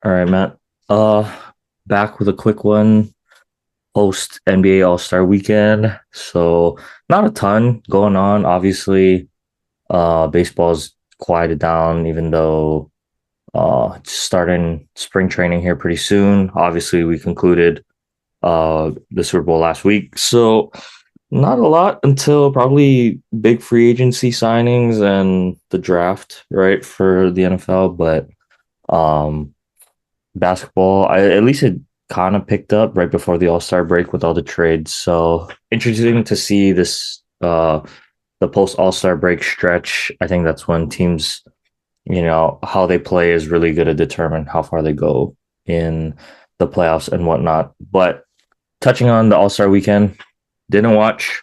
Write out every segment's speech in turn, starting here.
All right, Matt. Uh, Back with a quick one post NBA All-Star Weekend. So not a ton going on. Obviously, baseball's quieted down, even though it's starting spring training here pretty soon. Obviously, we concluded the Super Bowl last week, so not a lot until probably big free agency signings and the draft, right, for the NFL. But um basketball. At least it kind of picked up right before the All Star break with all the trades. So interesting to see this the post All Star break stretch. I think that's when teams, how they play is really going to determine how far they go in the playoffs and whatnot. But touching on the All Star weekend, didn't watch.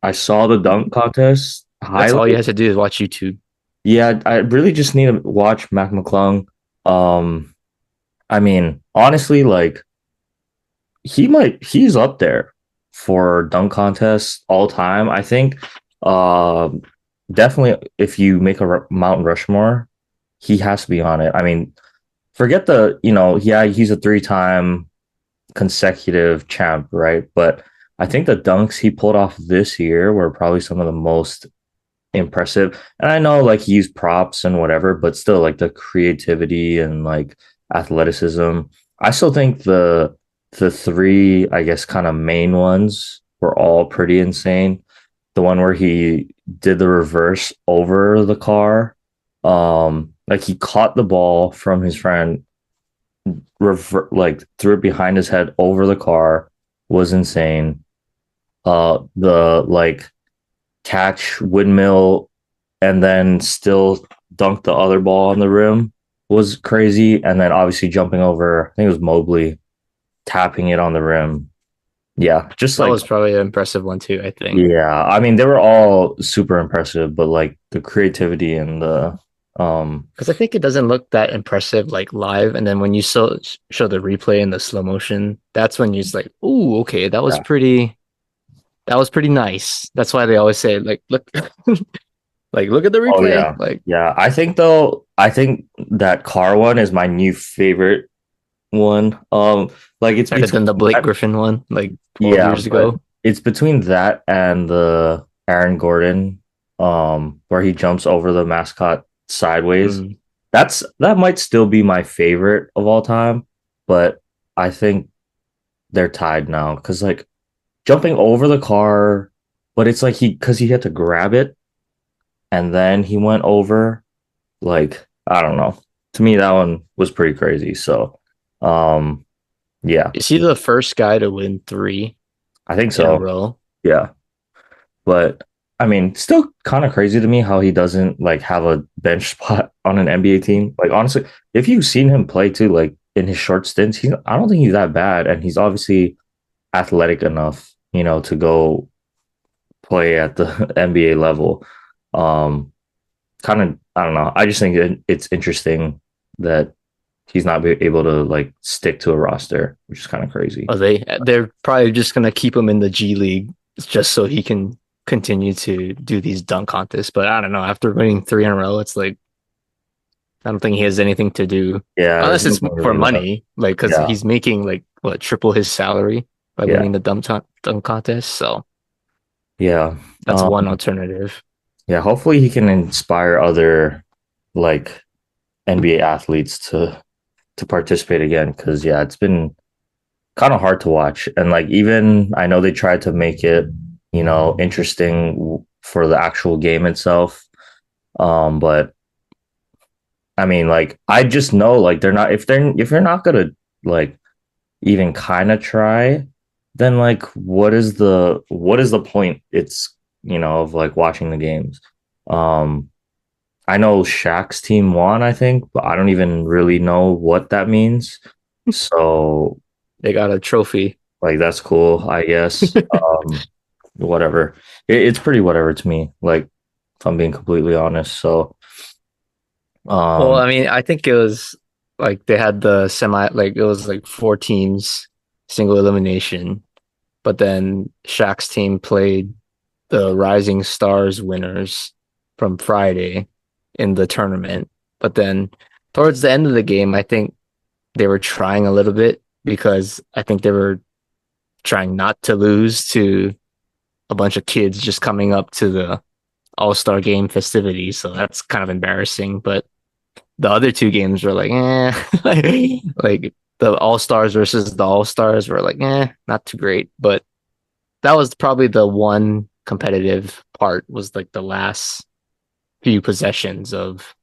I saw the dunk contest That's all you highlight. have to do is watch YouTube. Yeah, I really just need to watch Mac McClung. Um, I mean, honestly, like he's up there for dunk contests all time. I think uh definitely if you make a Mount Rushmore, he has to be on it. I mean, forget yeah, he's a three-time consecutive champ, right? But I think the dunks he pulled off this year were probably some of the most impressive. And I know like he used props and whatever, but still like the creativity and like athleticism. I still think the three, I guess, kind of main ones were all pretty insane. The one where he did the reverse over the car, like he caught the ball from his friend, like threw it behind his head over the car, was insane. The like catch windmill and then still dunk the other ball on the rim was crazy. And then obviously jumping over, I think it was Mobley, tapping it on the rim. Yeah, just That like, was probably an impressive one too, I think. yeah, I mean, they were all super impressive, but like the creativity and Because I think it doesn't look that impressive like live, and then when you show the replay in the slow motion, that's when you're just like, "Ooh, okay, yeah. that was pretty nice." That's why they always say like, "Look, like look at the Oh, replay." yeah. Like Yeah. I think that car one is my new favorite one. Like it's better between than the Blake that, Griffin one, like 12 yeah, years but ago. it's between that and the Aaron Gordon, where he jumps over the mascot sideways. Mm. That might still be my favorite of all time, but I think they're tied now because like jumping over the car, but it's like because he had to grab it and then he went over. Like I don't know. To me, that one was pretty crazy. So, um, yeah, Is he the first guy to win three I think in a so. row? Yeah. But I mean, still kind of crazy to me how he doesn't like have a bench spot on an NBA team. Like honestly, if you've seen him play too, like in his short stints, I don't think he's that bad, and he's obviously athletic enough, to go play at the NBA level. Um, Kind of, I don't know. I just think it's interesting that he's not able to like stick to a roster, which is kind of crazy. Are they're probably just gonna keep him in the G League just so he can continue to do these dunk contests. But I don't know. After winning three in a row, it's like I don't think he has anything to do Yeah, there's unless it's nothing for really left. money, like because Yeah, he's making like what triple his salary by yeah, winning the dunk contest. So yeah. that's one alternative. Yeah, hopefully he can inspire other like NBA athletes to participate again because yeah, it's been kind of hard to watch. And like even I know they tried to make it, interesting for the actual game itself. But I mean like I just know like they're not if you're not gonna like even kind of try, then like what is the point? It's of like watching the games. Um I know Shaq's team won, I think, but I don't even really know what that means. So, They got a trophy. like, that's cool, I guess. Whatever. It's pretty whatever to me, like, if I'm being completely honest. So, Well, um, I mean, I think it was like they had the semi, like it was like four teams, single elimination, but then Shaq's team played the Rising Stars winners from Friday in the tournament. But then towards the end of the game, I think they were trying a little bit because I think they were trying not to lose to a bunch of kids just coming up to the All-Star game festivities. So that's kind of embarrassing. But the other two games were like, like the All Stars versus the All Stars were like, not too great. But that was probably the one competitive part was like the last few possessions of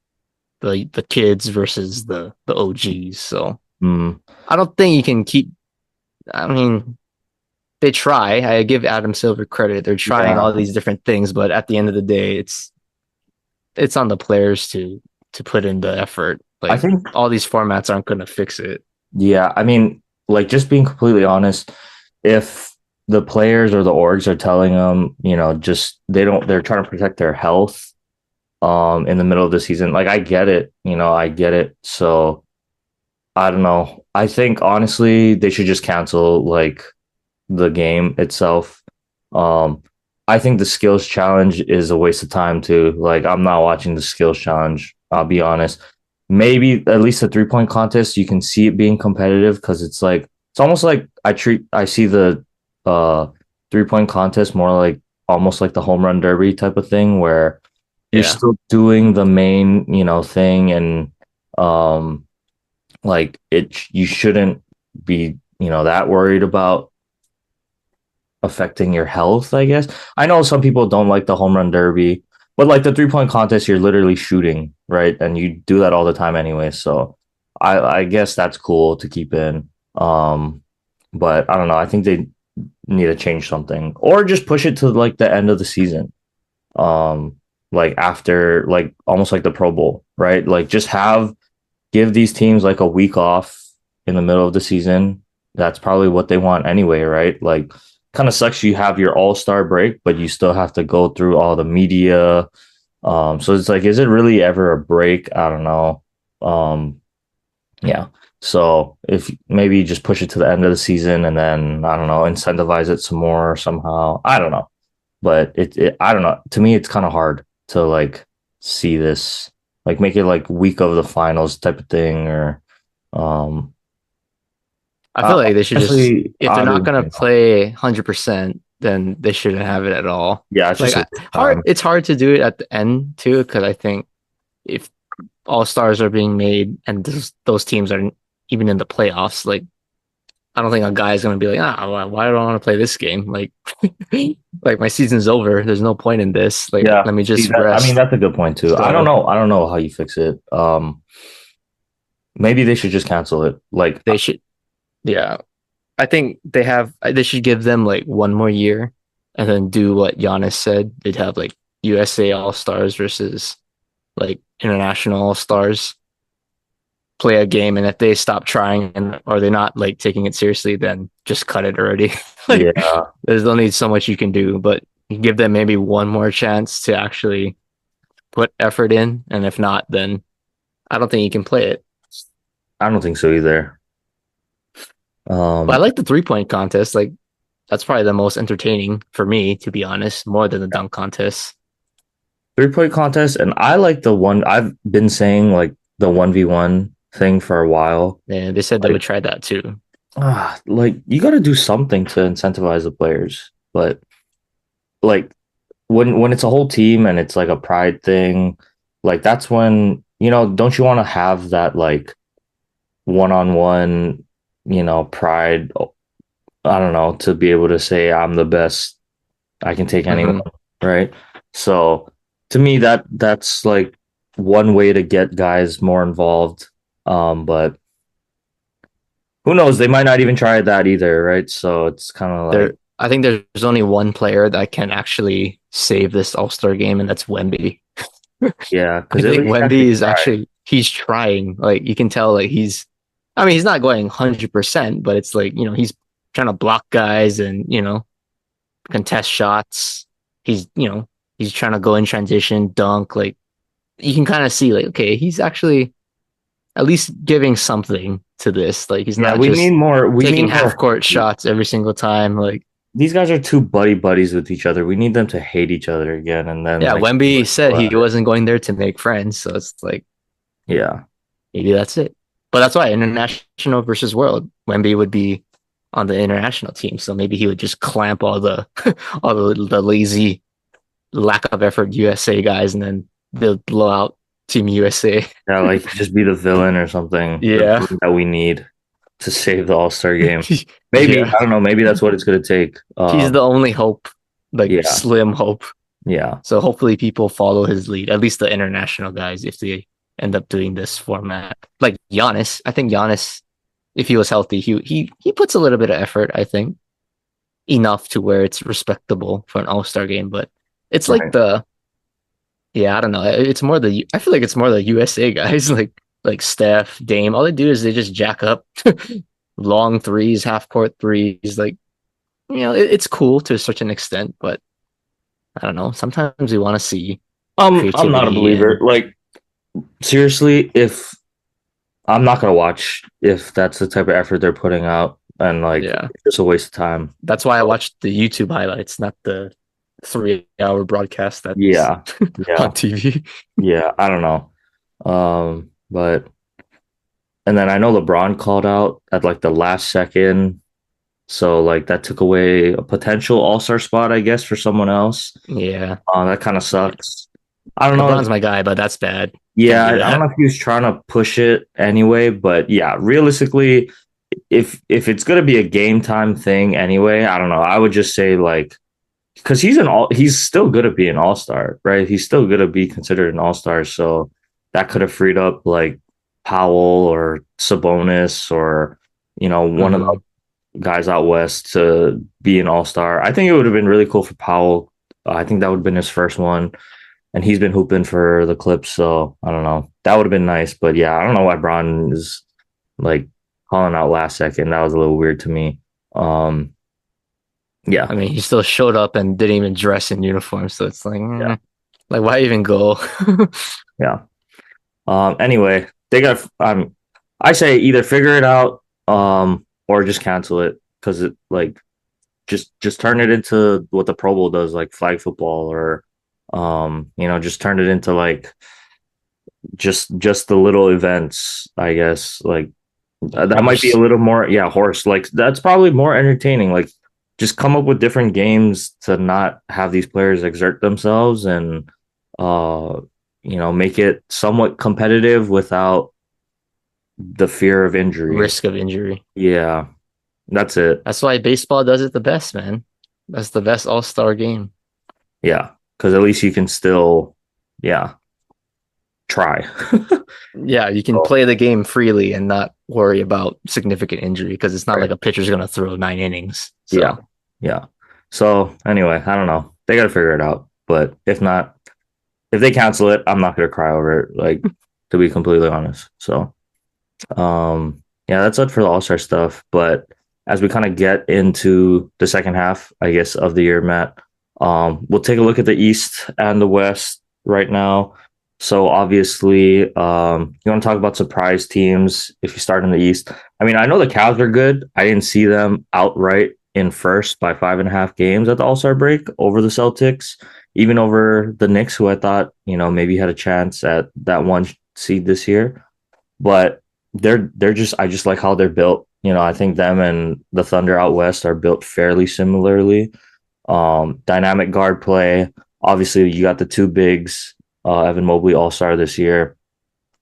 the kids versus the OGs. So Mm, I don't think you can keep. I mean, they try. I give Adam Silver credit. They're trying yeah, all these different things, but at the end of the day, it's on the players to put in the effort. I Like think all these formats aren't going to fix it. yeah. I mean, like just being completely honest, if the players or the orgs are telling them, just they're trying to protect their health in the middle of the season. Like I get it, I get it. So I don't know. I think honestly they should just cancel like the game itself. Um, I think the skills challenge is a waste of time too. Like I'm not watching the skills challenge. I'll be honest. Maybe at least the 3 point contest, you can see it being competitive because it's like it's almost like I see the uh 3 point contest more like almost like the home run derby type of thing where you're Yeah. still doing the main, thing and um like you shouldn't be, that worried about affecting your health, I guess. I know some people don't like the home run derby, but like the 3 point contest, you're literally shooting, right? And you do that all the time anyway. So I guess that's cool to keep in. But I don't know. I think they need to change something or just push it to like the end of the season. Um, like after like almost like the Pro Bowl, right? Like just give these teams like a week off in the middle of the season. That's probably what they want anyway, right? Like, kind of sucks you have your all-star break, but you still have to go through all the media. So it's like, is it really ever a break? I don't know. Um, yeah. So if maybe you just push it to the end of the season and then I don't know, incentivize it some more somehow. I don't know, but I don't know. To me, it's kind of hard to like see this, like make it like week of the finals type of thing, or um, I feel like they should just honestly, if they're I not didn't gonna think, play 100%, then they shouldn't have it at all. yeah, it's Like just a waste of hard time. it's hard to do it at the end too, because I think if all stars are being made and those teams are even in the playoffs, like I don't think a guy is gonna be like, why do I want to play this game? Like like my season's over. There's no point in this. Like Yeah, let me see just that. I mean, rest. that's a good point too. I don't So know. I don't know how you fix it. Maybe they should just cancel it. Like, they should yeah. I think they should give them like one more year and then do what Giannis said. They'd have like USA All Stars versus like international All Stars play a game, and if they stop trying and or they're not like taking it seriously, then just cut it already. Like yeah, there's only so much you can do, but you give them maybe one more chance to actually put effort in, and if not, then I don't think you can play it. I don't think so either. But I Um, like the 3 point contest. Like that's probably the most entertaining for me, to be honest, more than the dunk contest. 3 point contest, and I like the one I've been saying like the 1v1 thing for a while. And they said they Like, would try that too. like you got to do something to incentivize the players, but like when it's a whole team and it's like a pride thing, like that's when don't you want to have that like one-on-one, pride, I don't know, to be able to say I'm the best, I can take anyone, Hmm. right? So to me that's like one way to get guys more involved. But who knows? They might not even try that either, right? So it's kind of like, I think there's only one player that can actually save this All Star game, and that's Wemby. yeah, I because at think least Wemby actually is try. actually he's trying. Like you can tell, like I mean, he's not going 100%, but it's like he's trying to block guys and contest shots. He's trying to go in transition, dunk. Like you can kind of see, like okay, he's actually at least giving something to this. Like he's Yeah, not we need just more. We taking need half more. court shots every single time. Like These guys are two buddies with each other. We need them to hate each other again, and then yeah, like, Wemby said go he at it. wasn't going there to make friends, so it's like Yeah, maybe that's it. But that's why international versus world, Wemby would be on the international team. So maybe he would just clamp all the all the lazy lack of effort USA guys, and then they'll blow out Team USA. Yeah, like just be the villain or something, the Yeah, villain that we need to save the All Star game. Maybe yeah. I don't know. Maybe that's what it's gonna take. He's the only hope, like Yeah, slim hope. yeah, So hopefully people follow his lead, at least the international guys, if they end up doing this format. Like Giannis, I think Giannis, if he was healthy, he puts a little bit of effort, I think, enough to where it's respectable for an All-Star game. But it's like right. the yeah, I don't know. It's more I feel like it's more the USA guys, like Steph, Dame. All they do is they just jack up long threes, half court threes. Like, it's cool to such an extent, but I don't know. Sometimes we want to see I'm not a creativity believer. and Like seriously, if I'm not gonna watch if that's the type of effort they're putting out, and like yeah. it's just a waste of time. That's why I watched the YouTube highlights, not the 3 hour broadcast that's Yeah, yeah, on TV. yeah. I don't know. But and then I know LeBron called out at like the last second, so like that took away a potential All Star spot, I guess, for someone else. Yeah. That kind of sucks. I don't know. LeBron's my guy, but that's bad. Can't Yeah, do I don't know that. if he was trying to push it anyway, but yeah, realistically, if it's gonna be a game time thing anyway, I don't know. I would just say like because he's still good at being all star, right? He's still good to be considered an all star. So that could have freed up like Powell or Sabonis or one of the Hmm. guys out west to be an all star. I think it would have been really cool for Powell. I think that would have been his first one, and he's been hooping for the Clips. So I don't know. That would have been nice, but yeah, I don't know why Bron is like calling out last second. That was a little weird to me. Um, yeah, I mean, he still showed up and didn't even dress in uniform, so it's like, yeah, like why even go? yeah. Anyway, they got. I say either figure it out, or just cancel it because it like just turn it into what the Pro Bowl does, like flag football, or just turn it into like just the little events. I guess like that might be a Horse. little more, yeah, horse. Like that's probably more entertaining. Like just come up with different games to not have these players exert themselves and uh make it somewhat competitive without the fear of injury. Risk of injury. Yeah, that's it. That's why baseball does it the best, man. That's the best all-star game. Yeah, because at least you can still, yeah, try. Yeah, you can So, play the game freely and not worry about significant injury because it's not right. like a pitcher's gonna throw 9 innings. Yeah, So yeah. So anyway, I don't know. They got to figure it out. But if not, if they cancel it, I'm not gonna cry over it. Like to be completely honest. So yeah, that's it for the All Star stuff. But as we kind of get into the second half, I guess, of the year, Matt, we'll take a look at the East and the West right now. So obviously, you want to talk about surprise teams if you start in the East. I mean, I know the Cavs are good. I didn't see them outright in first by 5.5 games at the All Star break over the Celtics, even over the Knicks, who I thought maybe had a chance at that one seed this year. But they're just I just like how they're built. I think them and the Thunder out west are built fairly similarly. Dynamic guard play. Obviously, you got the two bigs, Evan Mobley All Star this year.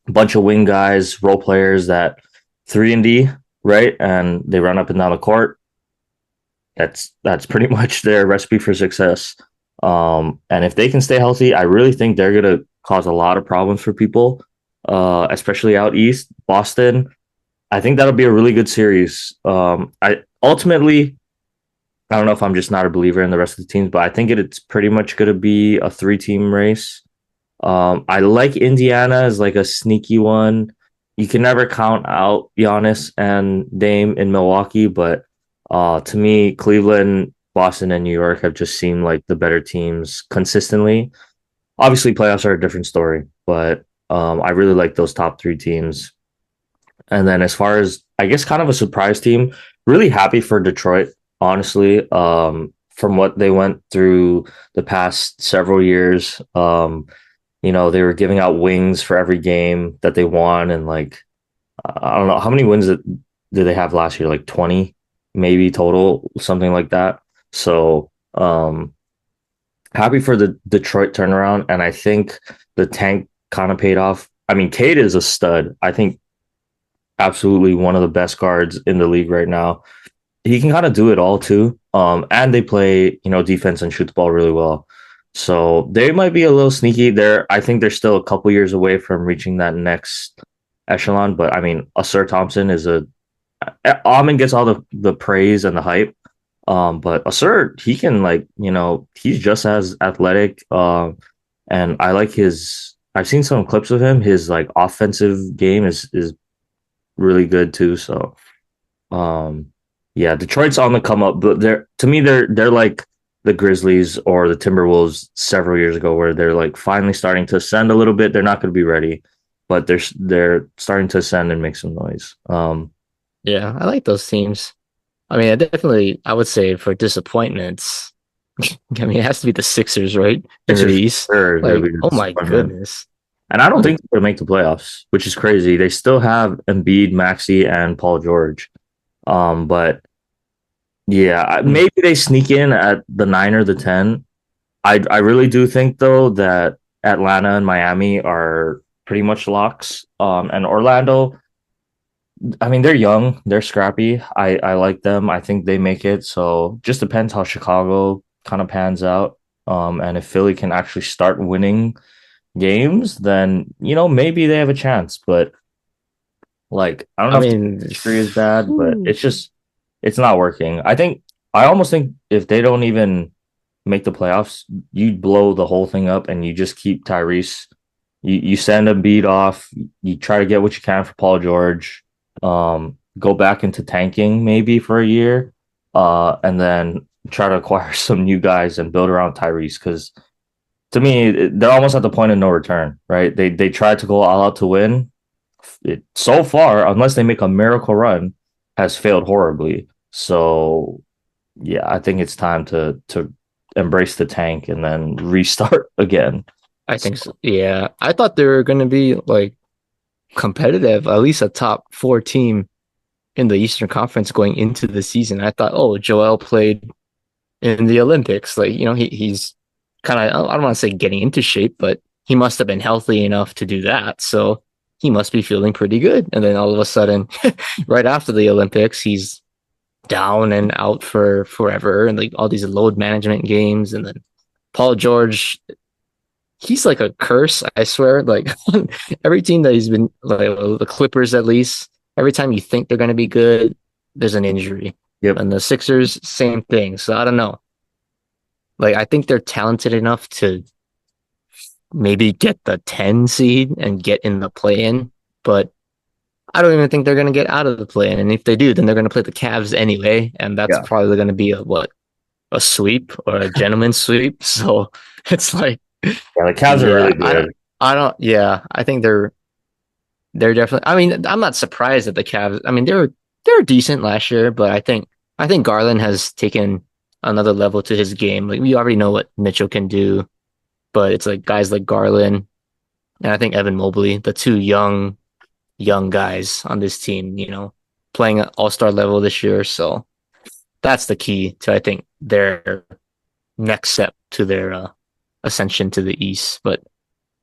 A bunch of wing guys, role players that 3-and-D, right? And they run up and down the court. That's pretty much their recipe for success. And if they can stay healthy, I really think they're gonna cause a lot of problems for people, especially out east, Boston. I think that'll be a really good series. I ultimately, I don't know if I'm just not a believer in the rest of the teams, but I think it's pretty much going to be a 3-team race. I like Indiana as like a sneaky one. You can never count out Giannis and Dame in Milwaukee, but to me, Cleveland, Boston, and New York have just seemed like the better teams consistently. Obviously, playoffs are a different story, but I really like those top three teams. And then as far as I guess kind of a surprise team, really happy for Detroit, honestly. From what they went through the past several years. They were giving out wings for every game that they won, and like I don't know how many wins did they have last year, like 20 maybe total, something like that. So happy for the Detroit turnaround, and I think the tank kind of paid off. I mean, Cade is a stud. I think absolutely one of the best guards in the league right now. He can kind of do it all too. And they play, defense and shoot the ball really well. So they might be a little sneaky there. I think they're still a couple years away from reaching that next echelon. But I mean, Asur Thompson is a Almond gets all the praise and the hype. But Asur, he can he's just as athletic. And I like his. I've seen some clips of him. His like offensive game is really good too. So um, yeah, Detroit's on the come up, but they're to me they're like the Grizzlies or the Timberwolves several years ago, where they're like finally starting to ascend a little bit. They're not going to be ready, but they're starting to ascend and make some noise. Yeah, I like those teams. I mean, I would say for disappointments, I mean, it has to be the Sixers, right? In the Sixers East. are going to Like, be a oh my disappointment, goodness. and I don't Like, think they'll make the playoffs, which is crazy. They still have Embiid, Maxi, and Paul George. But yeah, hmm. maybe they sneak in at the 9 or the 10. I really do think though that Atlanta and Miami are pretty much locks. And Orlando, I mean, they're young, they're scrappy. I like them. I think they make it. So just depends how Chicago kind of pans out. And if Philly can actually start winning games, then maybe they have a chance. But like, I don't I know if the mean, history is bad, but whew. it's not working. I almost think if they don't even make the playoffs, you blow the whole thing up and you just keep Tyrese. You send Embiid off. You try to get what you can for Paul George. Go back into tanking maybe for a year, and then try to acquire some new guys and build around Tyrese. Because to me, they're almost at the point of no return. Right? They tried to go all out to win. So far, unless they make a miracle run, has failed horribly. So yeah, I think it's time to embrace the tank and then restart again. I think So, so. Yeah, I thought they were going to be like competitive, at least a top four team in the Eastern Conference going into the season. I thought, oh, Joel played in the Olympics. Like, he's kind of, I don't want to say getting into shape, but he must have been healthy enough to do that. So he must be feeling pretty good. And then all of a sudden, right after the Olympics, he's down and out for forever and like all these load management games. And then Paul George, he's like a curse, I swear. Like every team that he's been, like the Clippers at least, every time you think they're going to be good, there's an injury. yep, And the Sixers, same thing. So I don't know. Like I think they're talented enough to maybe get the 10 seed and get in the play in, but I don't even think they're going to get out of the play in. And if they do, then they're going to play the Cavs anyway. And that's yeah, probably going to be a sweep or a gentleman's sweep. So it's like, yeah. The Cavs are yeah, really good. I don't, yeah, I think they're definitely, I mean, I'm not surprised that the Cavs, I mean, they're decent last year, but I think Garland has taken another level to his game. Like we already know what Mitchell can do, but it's like guys like Garland and I think Evan Mobley, the two young guys on this team, playing at all-star level this year. So that's the key to I think their next step to their ascension to the East. But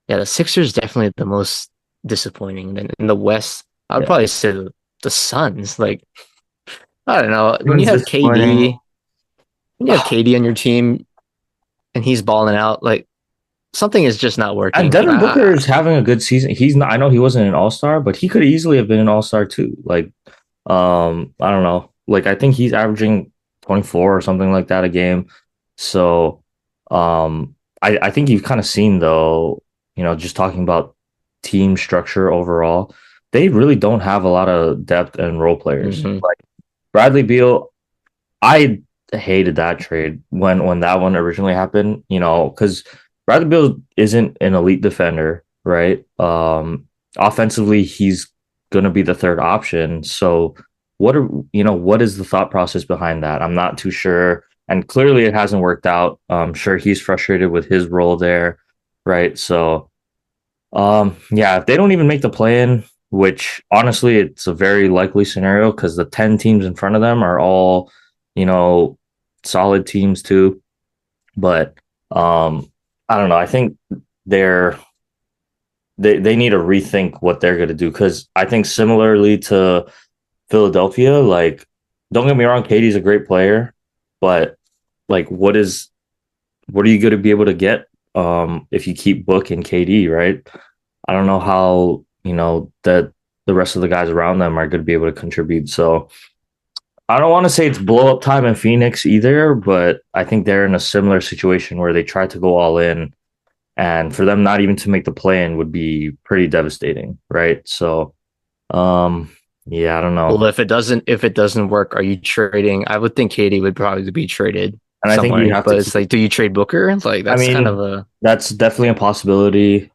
yeah, the Sixers definitely the most disappointing. Then in the West, I would Yeah, probably say the Suns. Like I don't know, when you everyone's have disappointing. KD on your team and he's balling out, like something is just not And working. Devin Booker is having a good season. He's not. I know he wasn't an All Star, but he could easily have been an All Star too. Like, I don't know. Like, I think he's averaging 24 or something like that a game. So, I think you've kind of seen though. Just talking about team structure overall, they really don't have a lot of depth and role players. Mhm. Like Bradley Beal, I hated that trade when that one originally happened, because Bradley Beal isn't an elite defender, right? Offensively, he's gonna be the third option. So what is the thought process behind that? I'm not too sure. And clearly it hasn't worked out. I'm sure he's frustrated with his role there, right? So yeah, if they don't even make the play in, which honestly, it's a very likely scenario because the 10 teams in front of them are all, you know, solid teams too. But I don't know. I think they're they need to rethink what they're going to do because I think similarly to Philadelphia, like don't get me wrong, Katie's a great player, but like what are you going to be able to get if you keep Book and KD, right? I don't know how, that the rest of the guys around them are going to be able to contribute. So I don't want to say it's blow up time in Phoenix either, but I think they're in a similar situation where they tried to go all in, and for them not even to make the play in would be pretty devastating, right? So, um, yeah, I don't know. Well, if it doesn't work, are you trading? I would think Katie would probably be traded And I think you somewhere, have to but it's keep, like, do you trade Booker? Like I that's kind of mean, a that's definitely a possibility.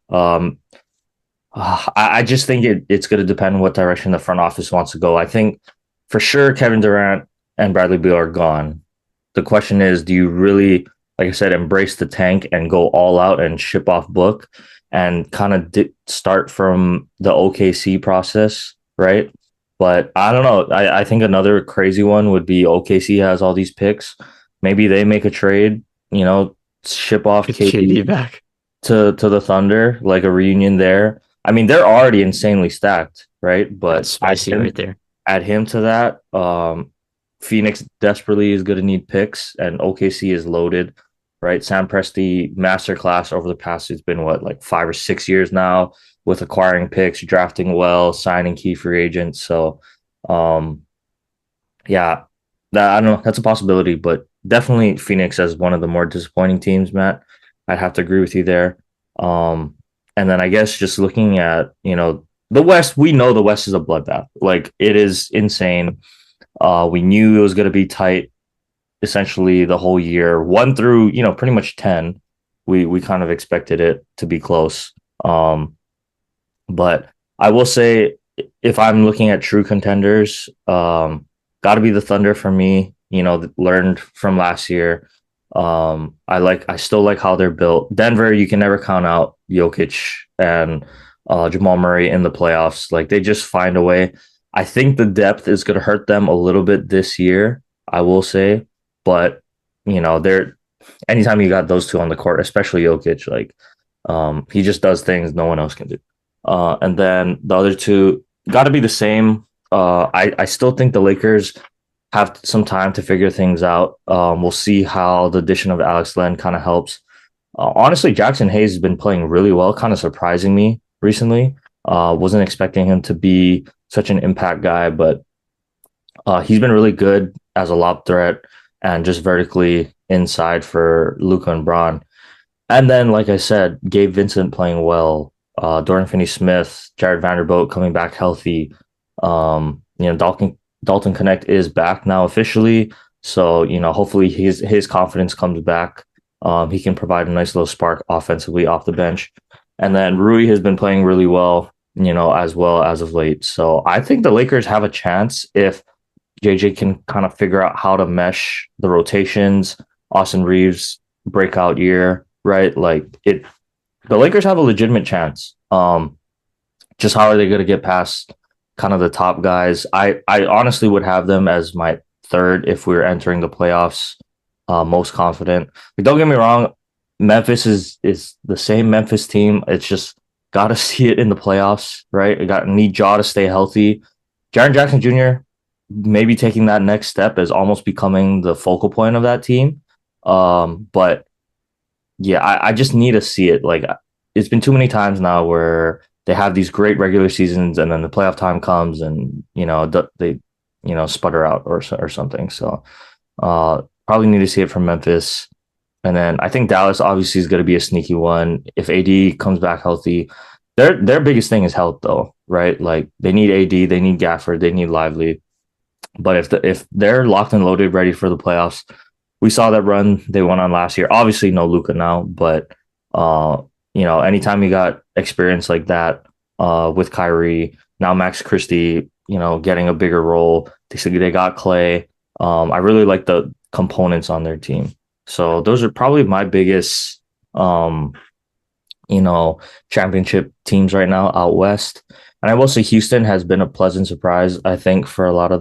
I just think it's going to depend what direction the front office wants to go. I think for sure Kevin Durant and Bradley Beal are gone. The question is, do you really, like I said, embrace the tank and go all out and ship off Book and kind of start from the OKC process, right? But I don't know. I think another crazy one would be OKC has all these picks. Maybe they make a trade, ship off get KD KD back. to the Thunder, like a reunion there. I mean, they're already insanely stacked, right? That's But spicy right there. add him to that. Phoenix desperately is going to need picks, and OKC is loaded, right? Sam Presti masterclass over the past has been what, like 5 or 6 years now, with acquiring picks, drafting well, signing key free agents. So, um, yeah, that I don't know. That's a possibility, but definitely Phoenix as one of the more disappointing teams, Matt. I'd have to agree with you there. Um, and then I guess just looking at, the West, we know the West is a bloodbath. Like it is insane. We knew it was going to be tight essentially the whole year, one through, pretty much 10. We kind of expected it to be close. But I will say, if I'm looking at true contenders, got to be the Thunder for me. Learned from last year. I still like how they're built. Denver, you can never count out Jokic and Jamal Murray in the playoffs. Like they just find a way. I think the depth is going to hurt them a little bit this year. I will say, but they're anytime you got those two on the court, especially Jokic, like he just does things no one else can do. And then the other two got to be the same. I still think the Lakers have some time to figure things out. We'll see how the addition of Alex Len kind of helps. Honestly, Jackson Hayes has been playing really well, kind of surprising me recently. Wasn't expecting him to be such an impact guy, but he's been really good as a lob threat and just vertically inside for Luka and Braun. And then, like I said, Gabe Vincent playing well, Dorian Finney-Smith, Jared Vanderbilt coming back healthy. Dalton Connect is back now officially, so hopefully his confidence comes back. He can provide a nice little spark offensively off the bench. And then Rui has been playing really well, as well as of late. So I think the Lakers have a chance if JJ can kind of figure out how to mesh the rotations. Austin Reeves breakout year, right? Like the Lakers have a legitimate chance. Just how are they going to get past kind of the top guys? I honestly would have them as my third if we were entering the playoffs. Most confident. Like, don't get me wrong, Memphis is the same Memphis team. It's just got to see it in the playoffs, right? Need Jaw to stay healthy. Jaren Jackson Jr. maybe taking that next step as almost becoming the focal point of that team. But yeah, I just need to see it. Like it's been too many times now where they have these great regular seasons and then the playoff time comes and they sputter out or something. So probably need to see it from Memphis. And then I think Dallas obviously is going to be a sneaky one. If AD comes back healthy, their biggest thing is health though, right? Like they need AD, they need Gafford, they need Lively. But if they're locked and loaded, ready for the playoffs, we saw that run they went on last year. Obviously, no Luka now, but anytime you got experience like that with Kyrie, now Max Christie, getting a bigger role. They got Clay. I really like the components on their team. So those are probably my biggest, championship teams right now out west. And I will say Houston has been a pleasant surprise, I think, for a lot of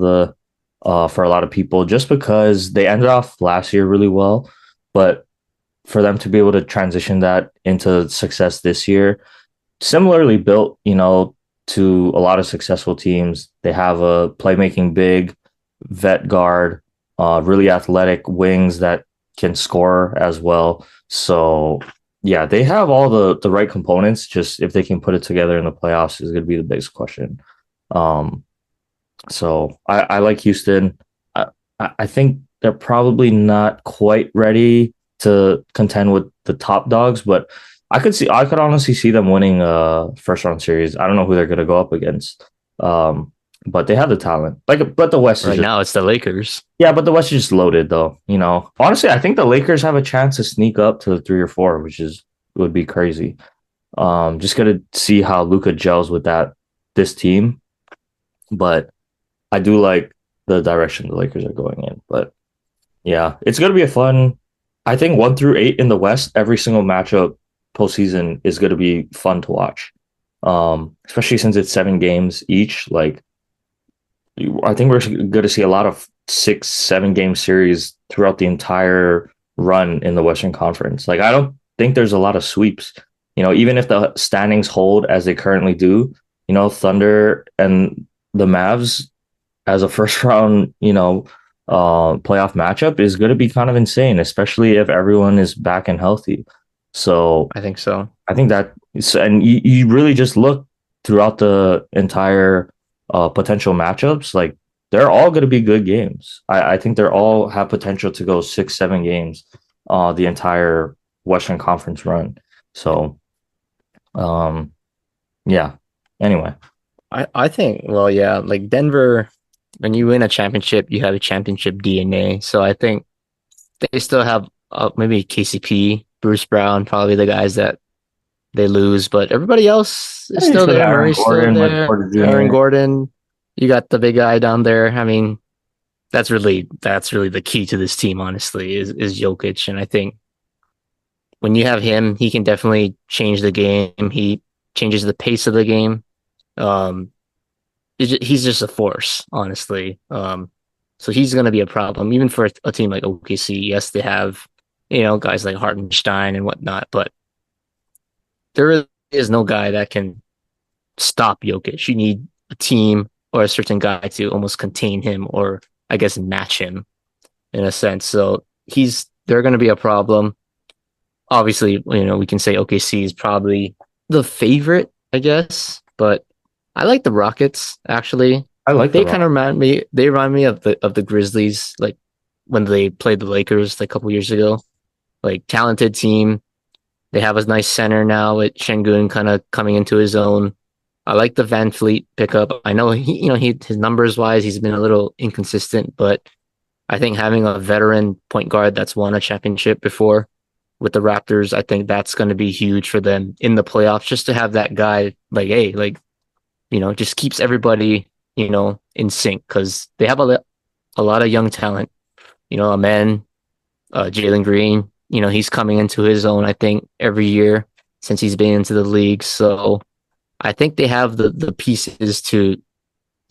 for a lot of people, just because they ended off last year really well, but for them to be able to transition that into success this year, similarly built, to a lot of successful teams. They have a playmaking big, vet guard, really athletic wings that can score as well. So yeah, they have all the right components. Just if they can put it together in the playoffs is going to be the biggest question. Um, so I like Houston. I think they're probably not quite ready to contend with the top dogs, but I could honestly see them winning a first round series. I don't know who they're gonna go up against. Um, but they have the talent. But the West is Right just now, it's the Lakers. yeah, but the West is just loaded though. Honestly, I think the Lakers have a chance to sneak up to the 3 or 4, which is would be crazy. Just gonna see how Luka gels with this team, but I do like the direction the Lakers are going in. But yeah, it's gonna be a fun. I think 1 through 8 in the West, every single matchup postseason is gonna be fun to watch. Especially since it's 7 games each. Like I think we're going to see a lot of 6, 7 game series throughout the entire run in the Western Conference. Like I don't think there's a lot of sweeps. Even if the standings hold as they currently do, Thunder and the Mavs as a first round, playoff matchup is going to be kind of insane, especially if everyone is back and healthy. So I think so. I think and you really just look throughout the entire potential matchups, like they're all going to be good games. I think they're all have potential to go 6, 7 games, the entire Western Conference run. So, um, yeah. Anyway, I think, well, yeah, like Denver, when you win a championship, you have a championship DNA. So I think they still have maybe KCP, Bruce Brown, probably the guys that they lose, but everybody else is you still still got there. Aaron Murray's still Gordon, Michael there. Porter Aaron Jr. Gordon, you got the big guy down there. I mean, that's really the key to this team, honestly, is Jokic. And I think when you have him, he can definitely change the game. He changes the pace of the game. Um, he's just a force, honestly. So he's going to be a problem, even for a team like OKC. Yes, they have, guys like Hartenstein and whatnot, but there really is no guy that can stop Jokic. You need a team or a certain guy to almost contain him or, I guess, match him in a sense. So they're going to be a problem. Obviously, we can say OKC is probably the favorite, I guess, but I like the Rockets actually. I like the They kind Rock. of remind me of the Grizzlies, like when they played the Lakers like a couple years ago. Like talented team. They have a nice center now with Şengün kind of coming into his own. I like the Van Fleet pickup. I know his numbers wise he's been a little inconsistent, but I think having a veteran point guard that's won a championship before with the Raptors, I think that's going to be huge for them in the playoffs. Just to have that guy, like, hey, like, just keeps everybody, in sync because they have a lot of young talent. A man, Jalen Green, he's coming into his own, I think, every year since he's been into the league. So I think they have the pieces to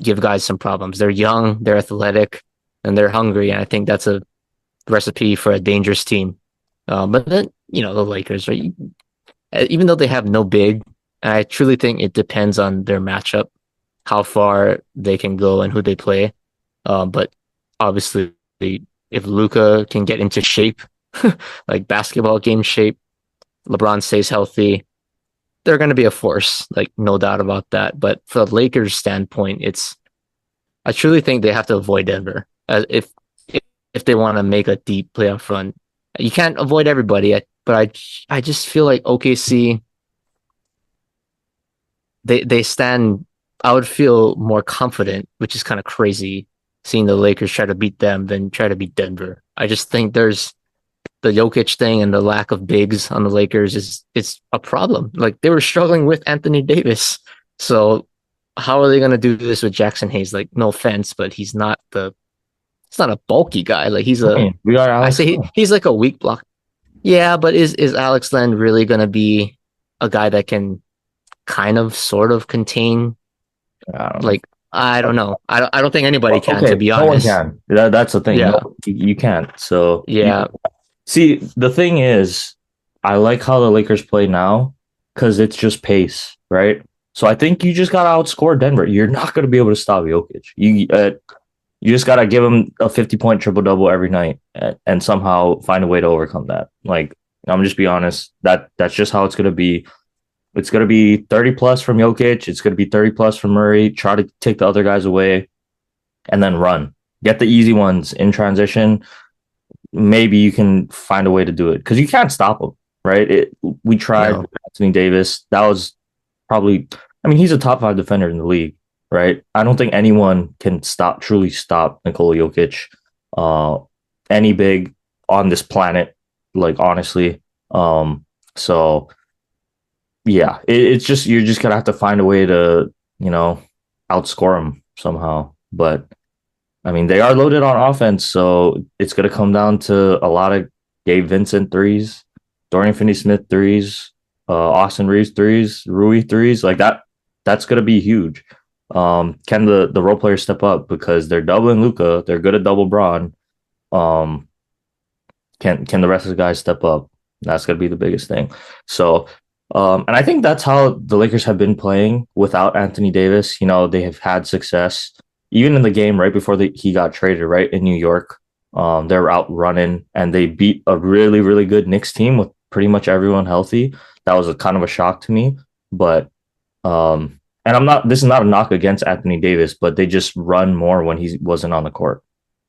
give guys some problems. They're young, they're athletic, and they're hungry. And I think that's a recipe for a dangerous team. But then, the Lakers, right? Even though they have no big, I truly think it depends on their matchup, how far they can go and who they play. But obviously, if Luka can get into shape, like basketball game shape, LeBron stays healthy, they're going to be a force, like no doubt about that. But for the Lakers' standpoint, I truly think they have to avoid Denver if they want to make a deep playoff run. You can't avoid everybody, but I just feel like OKC they stand. I would feel more confident, which is kind of crazy, seeing the Lakers try to beat them than try to beat Denver. I just think there's the Jokic thing and the lack of bigs on the Lakers is it's a problem. Like they were struggling with Anthony Davis, so how are they going to do this with Jackson Hayes? Like, no offense, but he's not a bulky guy. Like I mean, we got I Alex say Len. he's like a weak block. Yeah, but is Alex Len really going to be a guy that can kind of sort of contain? I don't know. Like I don't know. I don't think anybody Well, can, to okay, be no one honest. can. That's the thing. No, Yeah, you can't. So you yeah. see, the thing is, I like how the Lakers play now because it's just pace, right? So I think you just gotta outscore Denver. You're not gonna be able to stop Jokic. You just gotta give him a 50-point triple double every night and somehow find a way to overcome that. Like I'm just be honest, that's just how it's gonna be. It's gonna be 30 plus from Jokic. It's gonna be 30 plus from Murray. Try to take the other guys away and then run. Get the easy ones in transition. Maybe you can find a way to do it because you can't stop him, right? We tried No. with Anthony Davis. That was probably, I mean, he's a top 5 defender in the league, right? I don't think anyone can truly stop Nikola Jokic, uh, any big on this planet, like honestly. So yeah, it's just you're just gonna have to find a way to, you know, outscore him somehow. But I mean, they are loaded on offense, so it's going to come down to a lot of Gabe Vincent threes, Dorian Finney-Smith threes, Austin Reeves threes, Rui threes, like that. That's going to be huge. Can the role players step up because they're doubling Luca, they're good at double Braun. Um, can the rest of the guys step up? That's going to be the biggest thing. So, and I think that's how the Lakers have been playing without Anthony Davis. You know, they have had success even in the game right before he got traded, right in New York. They were out running and they beat a really, really good Knicks team with pretty much everyone healthy. That was a kind of a shock to me. But and this is not a knock against Anthony Davis, but they just run more when he wasn't on the court.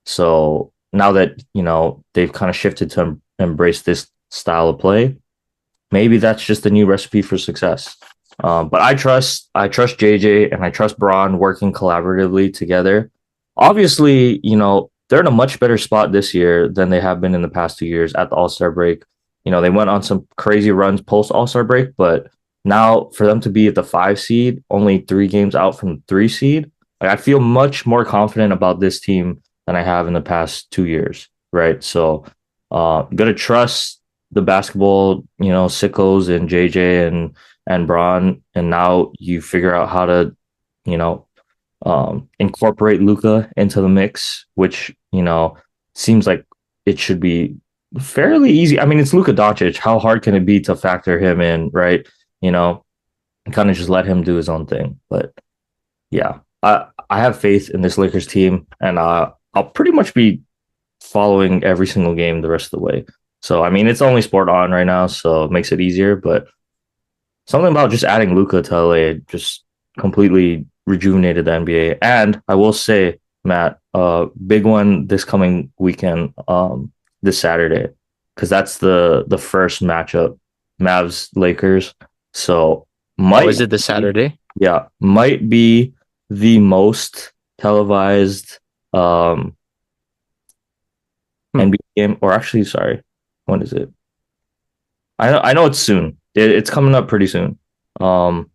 So now that, you know, they've kind of shifted to embrace this style of play, maybe that's just the new recipe for success. But I trust JJ and I trust Braun working collaboratively together. Obviously, you know, they're in a much better spot this year than they have been in the past 2 years at the All-Star break. You know, they went on some crazy runs post All-Star break, but now for them to be at the 5 seed, only 3 games out from the 3 seed, like I feel much more confident about this team than I have in the past 2 years. Right. So I'm gonna trust the basketball, you know, sickos and JJ and Braun, and now you figure out how to, you know, incorporate Luca into the mix, which you know seems like it should be fairly easy. I mean, it's Luka Doncic. How hard can it be to factor him in, right? You know, and kind of just let him do his own thing. But yeah, I have faith in this Lakers team, and I'll pretty much be following every single game the rest of the way. So I mean, it's only sport on right now, so it makes it easier. But something about just adding Luca to LA just completely rejuvenated the NBA. And I will say, Matt, big one this coming weekend, this Saturday, because that's the first matchup, Mavs Lakers. So Oh, might is it this be, Saturday? yeah, might be the most televised Hmm. NBA game, or actually, sorry, when is it? I know it's soon. It's coming up pretty soon. Um,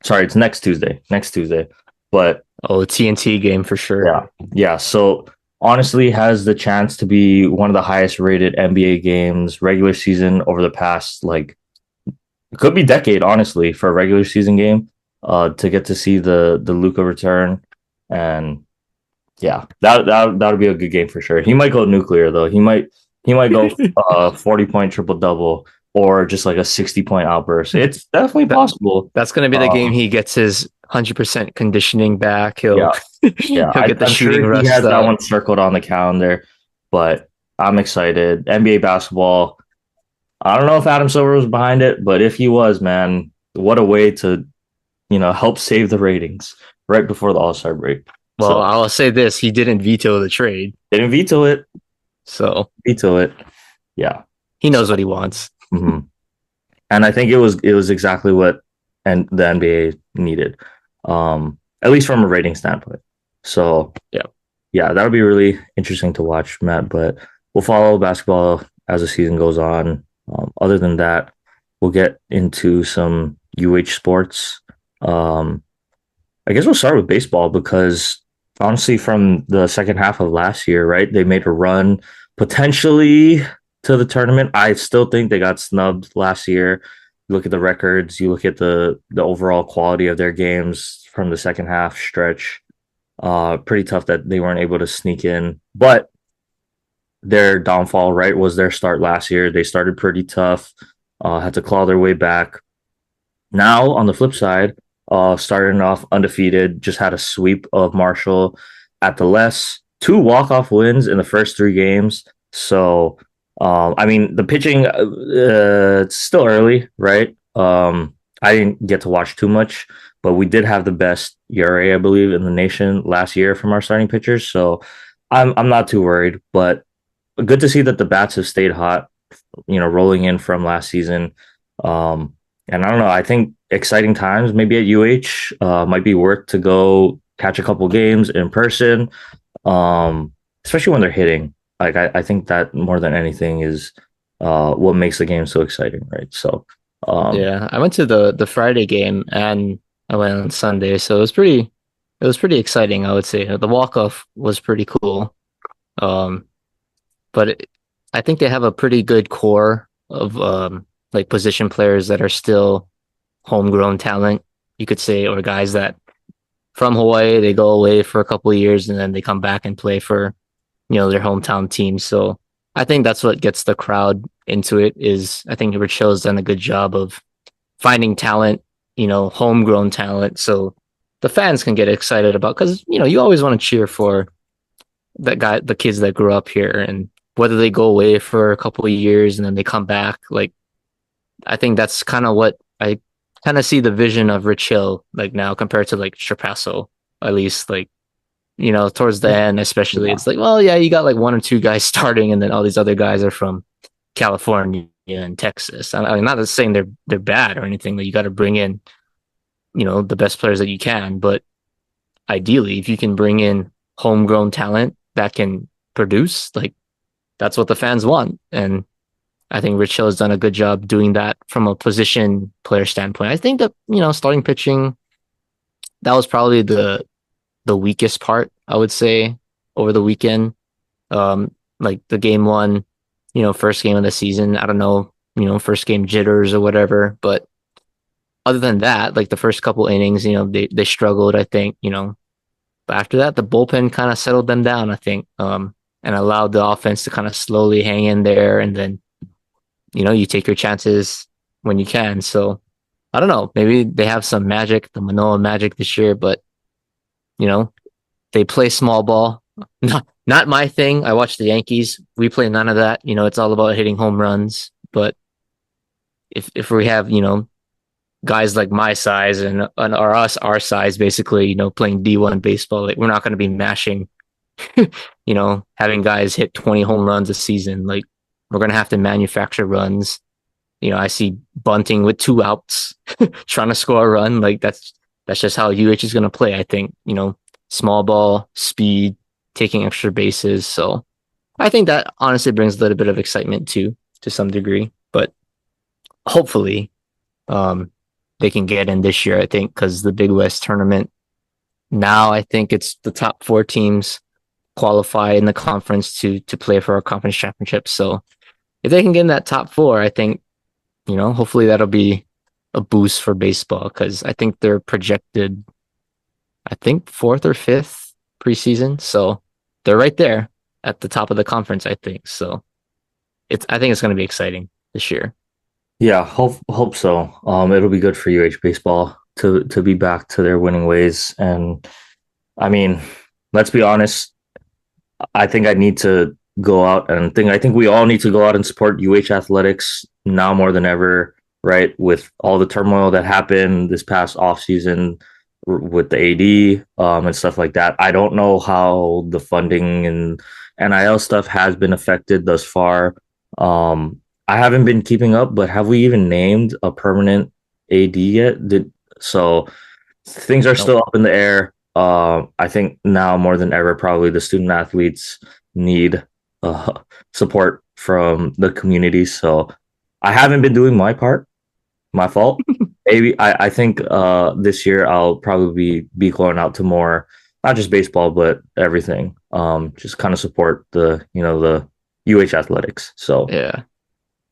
sorry, it's next Tuesday. Next Tuesday. But Oh, TNT game for sure. yeah, yeah. So honestly, has the chance to be one of the highest rated NBA games regular season over the past like it could be decade, honestly, for a regular season game. To get to see the Luca return, and yeah, that would be a good game for sure. He might go nuclear though. He might go 40-point triple double or just like a 60-point outburst. It's definitely That possible. that's gonna be the game Um, he gets his 100% conditioning back. He'll yeah, yeah. he'll get the I'm shooting sure he rust has that out. one circled on the calendar, but I'm excited. NBA basketball. I don't know if Adam Silver was behind it, but if he was, man, what a way to help save the ratings right before the All Star break. Well, So I'll say this: he didn't veto the trade, didn't veto it. so Veto it. Yeah. he So. knows what he wants. Mhm. And I think it was exactly what and the NBA needed, at least from a rating standpoint. So Yeah. yeah, that'll be really interesting to watch, Matt. But we'll follow basketball as the season goes on. Other than that, we'll get into some UH sports. Um, I guess we'll start with baseball because honestly, from the second half of last year, right, they made a run potentially to the tournament. I still think they got snubbed last year. You look at the records, you look at the overall quality of their games from the second half stretch. Pretty tough that they weren't able to sneak in. But their downfall, right, was their start last year. They started pretty tough, had to claw their way back. Now, on the flip side, starting off undefeated, just had a sweep of Marshall at the less, two walk-off wins in the first three games. So, I mean, the pitching, it's still early, right? I didn't get to watch too much, but we did have the best ERA, I believe, in the nation last year from our starting pitchers. So, I'm not too worried, but good to see that the bats have stayed hot, rolling in from last season. Um, and I don't know, I think exciting times maybe at UH might be worth to go catch a couple games in person, especially when they're hitting. Like I think that more than anything is what makes the game so exciting, right? So, um, Yeah, I went to the Friday game and I went on Sunday, so it was pretty exciting, I would say. The walk-off was pretty cool. Um, but I think they have a pretty good core of like position players that are still homegrown talent, you could say, or guys that from Hawaii, they go away for a couple of years and then they come back and play for, their hometown team. So I think that's what gets the crowd into it is I think Rich Hill's done a good job of finding talent, homegrown talent. So the fans can get excited about because, you always want to cheer for the kids that grew up here and whether they go away for a couple of years and then they come back. Like, I think that's kind of what I kind of see the vision of Rich Hill like now compared to like Trapasso, at least like towards the end, especially, yeah, it's like, well, yeah, you got like one or two guys starting, and then all these other guys are from California and Texas. I'm not saying they're bad or anything. That you got to bring in, the best players that you can, but ideally, if you can bring in homegrown talent that can produce, like that's what the fans want. And I think Rich Hill has done a good job doing that from a position player standpoint. I think that starting pitching that was probably the weakest part, I would say, over the weekend. Like the game one, first game of the season. I don't know, first game jitters or whatever. But other than that, like the first couple innings, they struggled, I think, But after that, the bullpen kind of settled them down, I think, and allowed the offense to kind of slowly hang in there. And then, you take your chances when you can. So I don't know. Maybe they have some magic, the Manoa magic this year, but you know, they play small ball. Not my thing. I watch the Yankees. We play none of that. It's all about hitting home runs. But if we have, guys like my size and our size basically, playing D1 baseball, like we're not going to be mashing, having guys hit 20 home runs a season. Like we're going to have to manufacture runs. I see bunting with two outs, trying to score a run. Like that's just how UH is going to play. I think, small ball, speed, taking extra bases. So I think that honestly brings a little bit of excitement too, to some degree. But hopefully, um, they can get in this year. I think because the Big West tournament now, I think it's the top four teams qualify in the conference to play for our conference championship. So if they can get in that top four, I think hopefully that'll be a boost for baseball because I think they're projected, I think fourth or fifth preseason. So they're right there at the top of the conference, I think. So I think it's going to be exciting this year. yeah, hope so. It'll be good for UH baseball to be back to their winning ways. And I mean, let's be honest. I think I need to go out and think. I think we all need to go out and support UH athletics now more than ever, right? With all the turmoil that happened this past off season with the AD and stuff like that. I don't know how the funding and NIL stuff has been affected thus far. I haven't been keeping up, but have we even named a permanent AD yet? So things are Nope. still up in the air. I think now more than ever, probably the student athletes need support from the community. So I haven't been doing my part. My fault. Maybe I think this year I'll probably be going out to more, not just baseball, but everything. Just kind of support the UH athletics. So Yeah.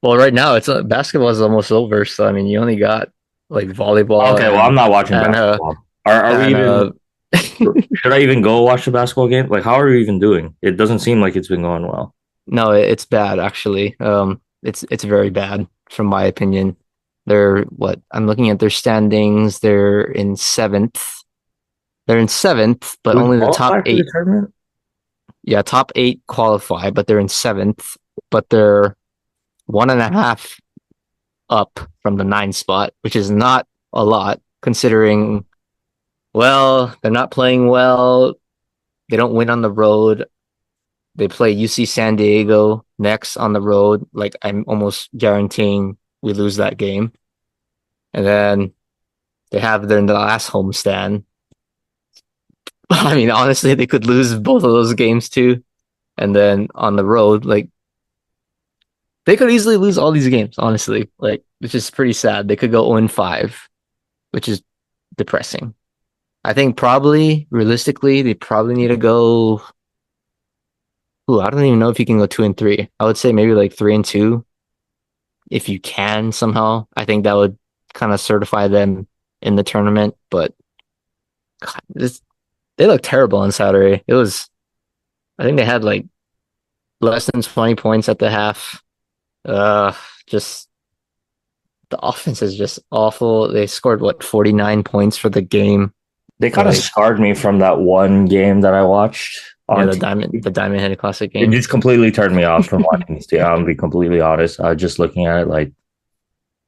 Well, right now it's basketball is almost over, so I mean, you only got like volleyball Okay, well, I'm not watching and basketball. Are we and even? Should I even go watch the basketball game? Like, how are we even doing? It doesn't seem like it's been going well. no, it's bad actually. It's very bad from my opinion. They're what I'm looking at their standings. They're in seventh. They're in seventh, but Do we only the top qualify for the eight. tournament? Yeah, top eight qualify, but they're in seventh. But they're one and a half up from the nine spot, which is not a lot considering. Well, they're not playing well. They don't win on the road. They play UC San Diego next on the road. Like I'm almost guaranteeing we lose that game. And then they have their last homestand. I mean, honestly, they could lose both of those games too. And then on the road, like they could easily lose all these games, honestly. Like, which is pretty sad. They could go 0-5, which is depressing. I think probably realistically, they probably need to go. Ooh, I don't even know if you can go 2-3. I would say maybe like 3-2 if you can somehow. I think that would kind of certify them in the tournament. But God, they look terrible on Saturday. I think they had like less than 20 points at the half. Uh, just the offense is just awful. They scored what 49 points for the game. They kind of Like, scarred me from that one game that I watched yeah, on TV. The Diamond Head Classic It game. just completely turned me off from watching this game. I'm gonna be completely honest. I was just looking at it like,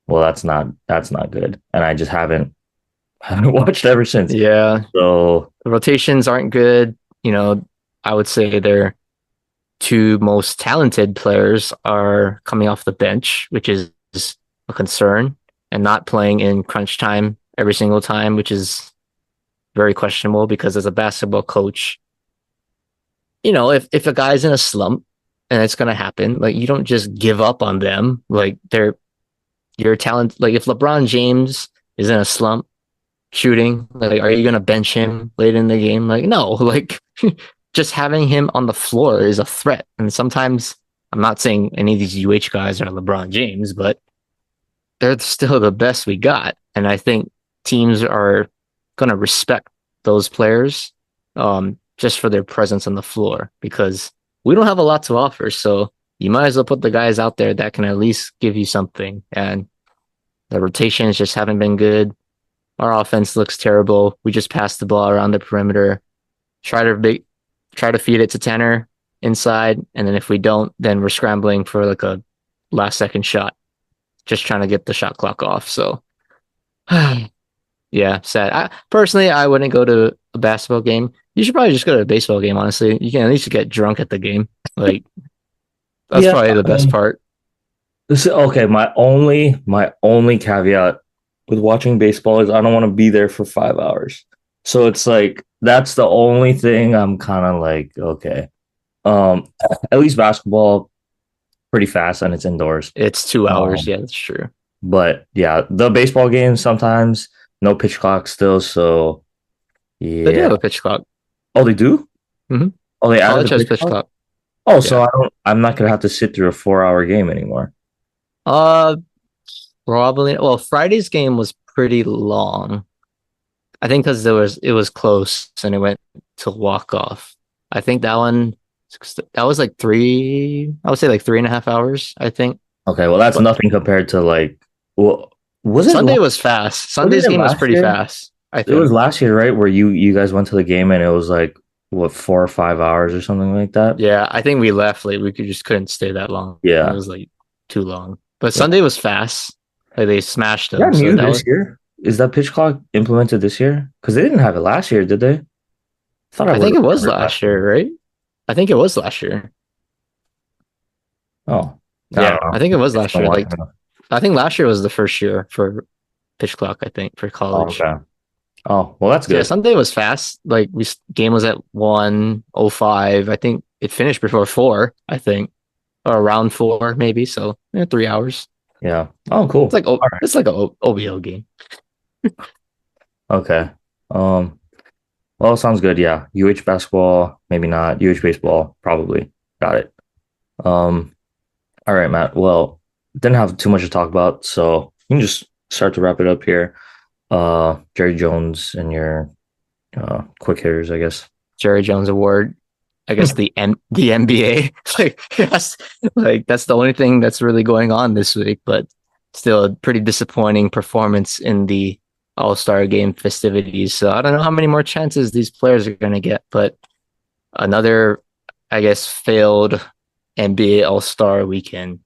well, that's not good, and I just haven't watched ever since. Yeah, So the rotations aren't good. You know, I would say their two most talented players are coming off the bench, which is a concern, and not playing in crunch time every single time, which is very questionable because as a basketball coach, you know, if a guy's in a slump and it's gonna happen, like you don't just give up on them. Like they're your talent. Like if LeBron James is in a slump shooting, like are you gonna bench him late in the game? Like no, like just having him on the floor is a threat. And sometimes I'm not saying any of these UH guys are LeBron James, but they're still the best we got. And I think teams are gonna respect those players just for their presence on the floor because we don't have a lot to offer. So you might as well put the guys out there that can at least give you something. And the rotations just haven't been good. Our offense looks terrible. We just pass the ball around the perimeter, try to big, try to feed it to Tanner inside, and then if we don't, then we're scrambling for like a last second shot, just trying to get the shot clock off. So yeah, sad. Personally, I wouldn't go to a basketball game. You should probably just go to a baseball game. Honestly, you can at least get drunk at the game. Like that's yeah, probably the best part. this is okay. My only caveat with watching baseball is I don't want to be there for 5 hours. So it's like that's the only thing I'm kind of like, okay. Um, at least basketball pretty fast and it's indoors. It's 2 hours. Um, Yeah, that's true. but yeah, the baseball games sometimes no pitch clock still. So They do yeah. have a pitch clock. Oh, they do? hmm Oh, they added College the has pitch pitch clock? clock. Oh, so Yeah. I'm not gonna have to sit through a 4 hour game anymore. Uh, Probably. Well, Friday's game was pretty long. I think because it was close and it went to walk off. I think that was like three. I would say like 3.5 hours. I think, Okay, well that's but nothing compared to like well was it Sunday was fast. wasn't Sunday's it game was last pretty year? fast. I It was think. last year, right? Where you guys went to the game and it was like what 4 or 5 hours or something like that. Yeah, I think we left late. We could just couldn't stay that long. It Yeah. was like too long. But Yeah. Sunday was fast. Like they smashed Is that them. So new that this was. year? Is that pitch clock implemented this year? Because they didn't have it last year, did they? I thought I I would think have it was heard last last year. year, right? I think it was last year. Oh, I Yeah, don't know. I think it was Just last been year. watching Like enough. I think last year was the first year for pitch clock, I think, for Oh, college. okay. Oh, well, that's So yeah, good. Sunday was fast. Like we game was at 1:05. I think it finished before four, I think. Or around four, maybe. So 3 hours. Yeah. Oh, cool. All right. It's like a OBO game. Okay. Um, well, sounds good. Yeah. UH basketball, maybe not. UH baseball, probably. Got it. All right, Matt. Well, didn't have too much to talk about, so you can just start to wrap it up here. Jerry Jones and your quick hitters, I guess. Jerry Jones Award. I guess the NBA. Like yes, like that's the only thing that's really going on this week, but still a pretty disappointing performance in the All-Star game festivities. So I don't know how many more chances these players are going to get, but another, I guess, failed NBA All-Star weekend,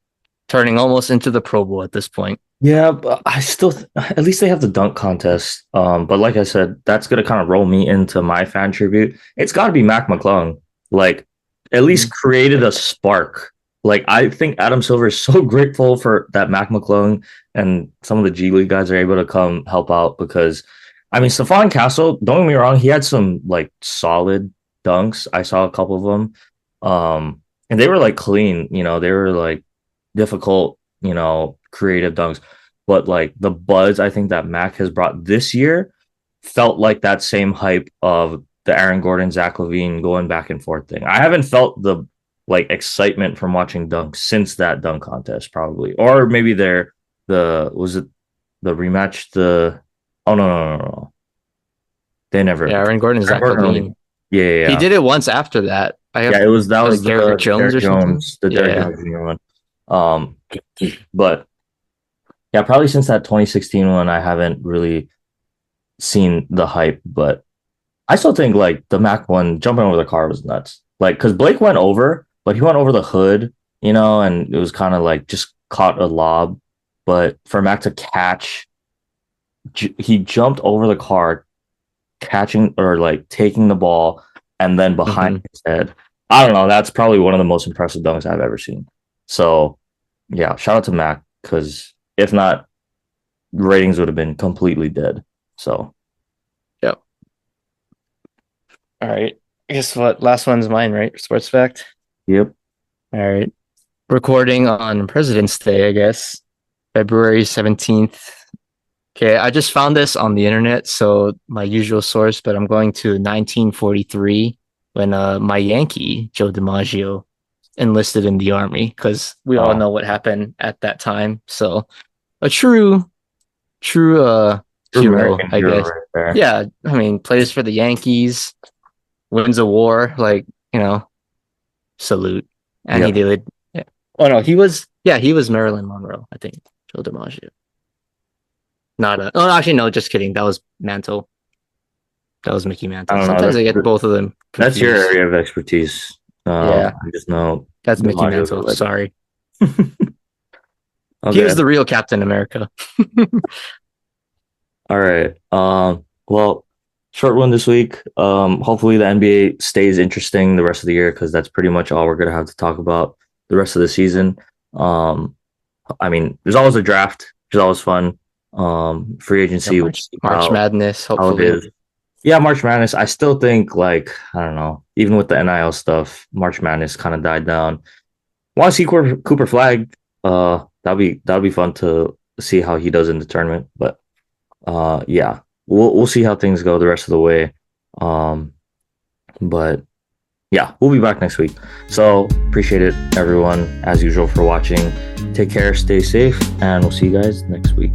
turning almost into the Pro Bowl at this point. Yeah, but I still at least they have the dunk contest. But like I said, that's gonna kind of roll me into my fan tribute. It's got to be Mac McClung. Like, at least Mhm. created a spark. Like, I think Adam Silver is so grateful for that Mac McClung and some of the G League guys are able to come help out because, I mean, Stephon Castle. Don't get me wrong, he had some like solid dunks. I saw a couple of them, and they were like clean. They were like difficult. Creative dunks. But like the buzz I think that Mac has brought this year felt like that same hype of the Aaron Gordon, Zach Levine going back and forth thing. I haven't felt the like excitement from watching dunks since that dunk contest, probably. Or maybe the was it the rematch? The oh no. They never Yeah, Aaron Gordon, Aaron Zach Gordon only Levine. He yeah. did it once after that. I Yeah, have it was that was Garrett the Jones Derrick or something. Jones, the Derrick Yeah. Jones Jr. one. Um but yeah, probably since that 2016 one, I haven't really seen the hype, but I still think like the Mac one jumping over the car was nuts. Like, because Blake went over, but he went over the hood, and it was kind of like just caught a lob. But for Mac to catch, he jumped over the car, catching or like taking the ball, and then behind Hmm. his head. I don't know. That's probably one of the most impressive dunks I've ever seen. So, yeah, shout out to Mac because if not, ratings would have been completely dead. So, Yep. All right. I guess what last one's mine, right? Sports fact. yep. All right. Recording on President's Day, I guess. February 17th. Okay, I just found this on the internet, so my usual source, but I'm going to 1943 when my Yankee, Joe DiMaggio, enlisted in the army because we all Oh, know what happened at that time. So a true true hero, American I hero guess. right there. Yeah, I mean, plays for the Yankees, wins a war, like, salute. And he Yep. did. Yeah. Oh no, he was Marilyn Monroe, I think. Joe DiMaggio. Not a. Oh, actually, no. Just kidding. That was Mantle. That was Mickey I Mantle. don't know. Sometimes I get both of them That's your confused. area of expertise. Yeah, I just know that's Mickey DiMaggio's a Mantle. legend. Sorry, he Okay. was the real Captain America. All right. Well, short one this week. Hopefully the NBA stays interesting the rest of the year because that's pretty much all we're gonna have to talk about the rest of the season. Um, I mean, there's always a draft, which is always fun. Free Yeah, agency, we'll March see March Madness, how it hopefully. is. Yeah, March Madness. I still think like I don't know, even with the NIL stuff, March Madness kind of died down. Want to see Cooper Flag? That'll be fun to see how he does in the tournament. But yeah, we'll see how things go the rest of the way. Um, but yeah, we'll be back next week. So appreciate it, everyone, as usual, for watching. Take care, stay safe, and we'll see you guys next week.